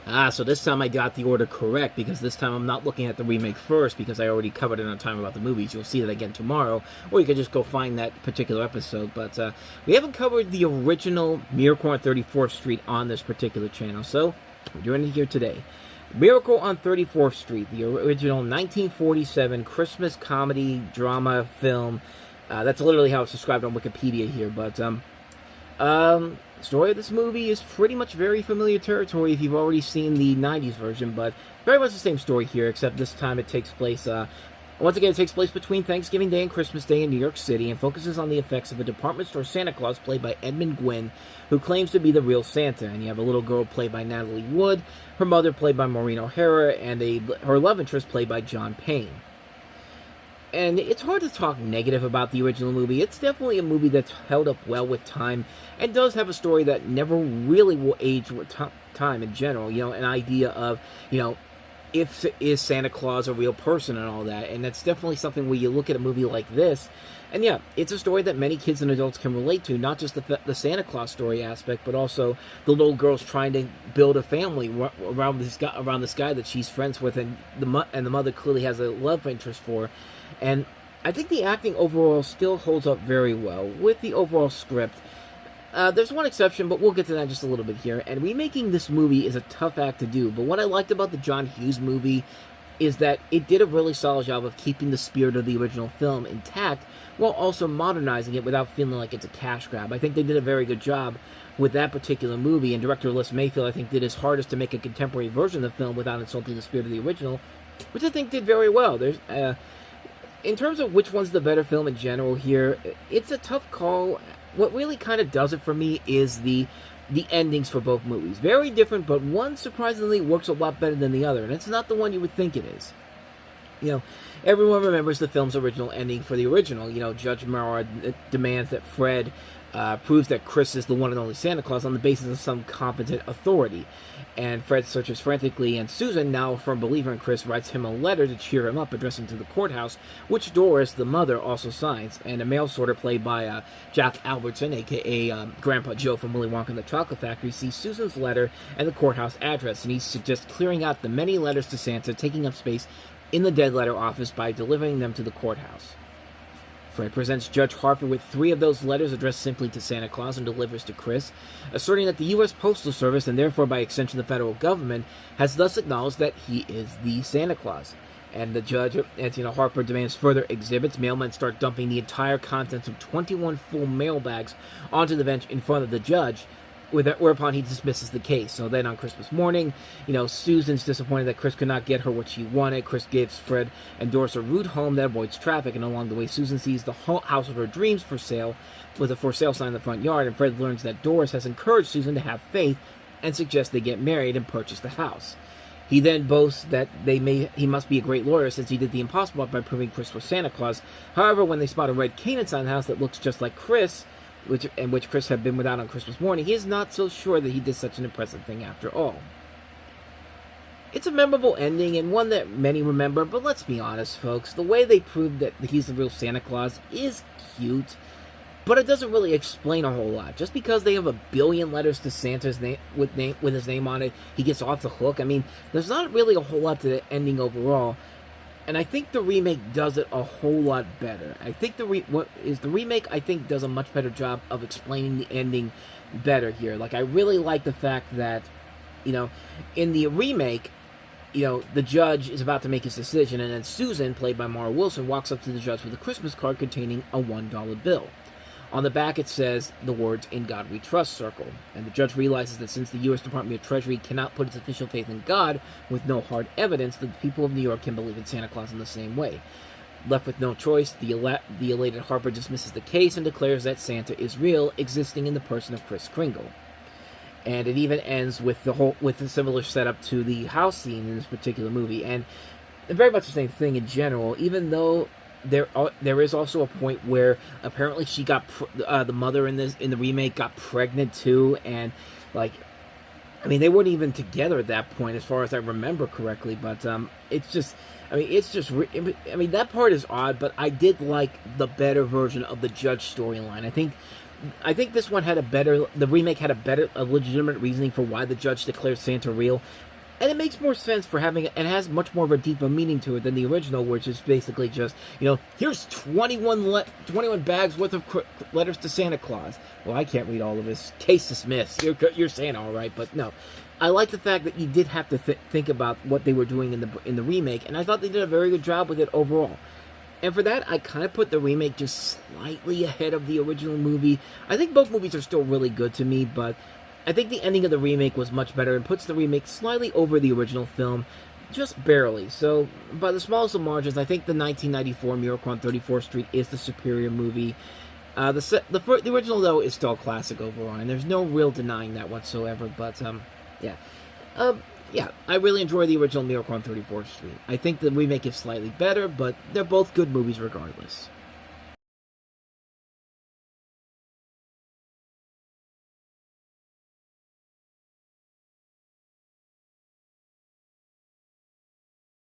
So this time I got the order correct, because this time I'm not looking at the remake first, because I already covered it on Time About the Movies. You'll see that again tomorrow, or you could just go find that particular episode. But we haven't covered the original Miracle on 34th Street on this particular channel, so we're doing it here today. Miracle on 34th Street, the original 1947 Christmas comedy drama film. That's literally how it's described on Wikipedia here, but story of this movie is pretty much very familiar territory if you've already seen the 90s version, but very much the same story here, except this time it takes place, once again, it takes place between Thanksgiving Day and Christmas Day in New York City, and focuses on the effects of a department store Santa Claus played by Edmund Gwynn, who claims to be the real Santa. And you have a little girl played by Natalie Wood, her mother played by Maureen O'Hara, and her love interest played by John Payne. And it's hard to talk negative about the original movie. It's definitely a movie that's held up well with time, and does have a story that never really will age with time in general. You know, an idea of, is Santa Claus a real person and all that. And that's definitely something where you look at a movie like this, and yeah, it's a story that many kids and adults can relate to. Not just the Santa Claus story aspect, but also the little girl's trying to build a family around this guy that she's friends with, and the mother clearly has a love interest for. And I think the acting overall still holds up very well with the overall script. There's one exception, but we'll get to that in just a little bit here. And remaking this movie is a tough act to do, but what I liked about the John Hughes movie is that it did a really solid job of keeping the spirit of the original film intact, while also modernizing it without feeling like it's a cash grab. I think they did a very good job with that particular movie, and director Les Mayfield, I think, did his hardest to make a contemporary version of the film without insulting the spirit of the original, which I think did very well. In terms of which one's the better film in general here, it's a tough call. What really kind of does it for me is the endings for both movies. Very different, but one surprisingly works a lot better than the other, and it's not the one you would think it is. Everyone remembers the film's original ending for the original. Judge Mara demands that Fred proves that Chris is the one and only Santa Claus on the basis of some competent authority. And Fred searches frantically, and Susan, now a firm believer in Chris, writes him a letter to cheer him up, addressed him to the courthouse, which Doris, the mother, also signs. And a mail sorter played by Jack Albertson, a.k.a. Grandpa Joe from Willy Wonka and the Chocolate Factory, sees Susan's letter and the courthouse address, and he suggests clearing out the many letters to Santa, taking up space in the dead letter office by delivering them to the courthouse. Fred presents Judge Harper with 3 of those letters addressed simply to Santa Claus and delivers to Chris, asserting that the U.S. Postal Service, and therefore by extension the federal government, has thus acknowledged that he is the Santa Claus. And the judge, as Harper demands further exhibits, mailmen start dumping the entire contents of 21 full mail bags onto the bench in front of the judge, whereupon he dismisses the case. So then on Christmas morning, Susan's disappointed that Chris could not get her what she wanted. Chris gives Fred and Doris a route home that avoids traffic, and along the way Susan sees the house of her dreams for sale, with a for sale sign in the front yard, and Fred learns that Doris has encouraged Susan to have faith and suggests they get married and purchase the house. He then boasts that he must be a great lawyer since he did the impossible by proving Chris was Santa Claus. However, when they spot a red cane inside the house that looks just like Chris, which Chris had been without on Christmas morning, he is not so sure that he did such an impressive thing after all. It's a memorable ending, and one that many remember, but let's be honest, folks, the way they proved that he's the real Santa Claus is cute, but it doesn't really explain a whole lot. Just because they have a billion letters to Santa's name with his name on it, he gets off the hook. I mean, there's not really a whole lot to the ending overall. And I think the remake does it a whole lot better. I think the remake, I think, does a much better job of explaining the ending better here. Like, I really like the fact that, in the remake, the judge is about to make his decision, and then Susan, played by Mara Wilson, walks up to the judge with a Christmas card containing a $1 bill. On the back it says the words, "In God We Trust" circle, and the judge realizes that since the U.S. Department of Treasury cannot put its official faith in God with no hard evidence, the people of New York can believe in Santa Claus in the same way. Left with no choice, the elated Harper dismisses the case and declares that Santa is real, existing in the person of Kris Kringle. And it even ends with a similar setup to the house scene in this particular movie, and very much the same thing in general, even though there is also a point where apparently she got the mother in the remake got pregnant too, and they weren't even together at that point as far as I remember correctly, but that part is odd, but I did like the better version of the judge storyline. I think this one had the remake had a legitimate reasoning for why the judge declared Santa real, And it makes more sense for having it, and has much more of a deeper meaning to it than the original, which is basically just, here's 21 bags worth of letters to Santa Claus. Well, I can't read all of this. Case dismissed. You're Santa, all right, but no. I like the fact that you did have to think about what they were doing in the remake, and I thought they did a very good job with it overall. And for that, I kind of put the remake just slightly ahead of the original movie. I think both movies are still really good to me, but I think the ending of the remake was much better and puts the remake slightly over the original film, just barely. So, by the smallest of margins, I think the 1994 Miracle on 34th Street is the superior movie. The original, though, is still a classic overall, and there's no real denying that whatsoever, but, yeah. I really enjoy the original Miracle on 34th Street. I think the remake is slightly better, but they're both good movies regardless.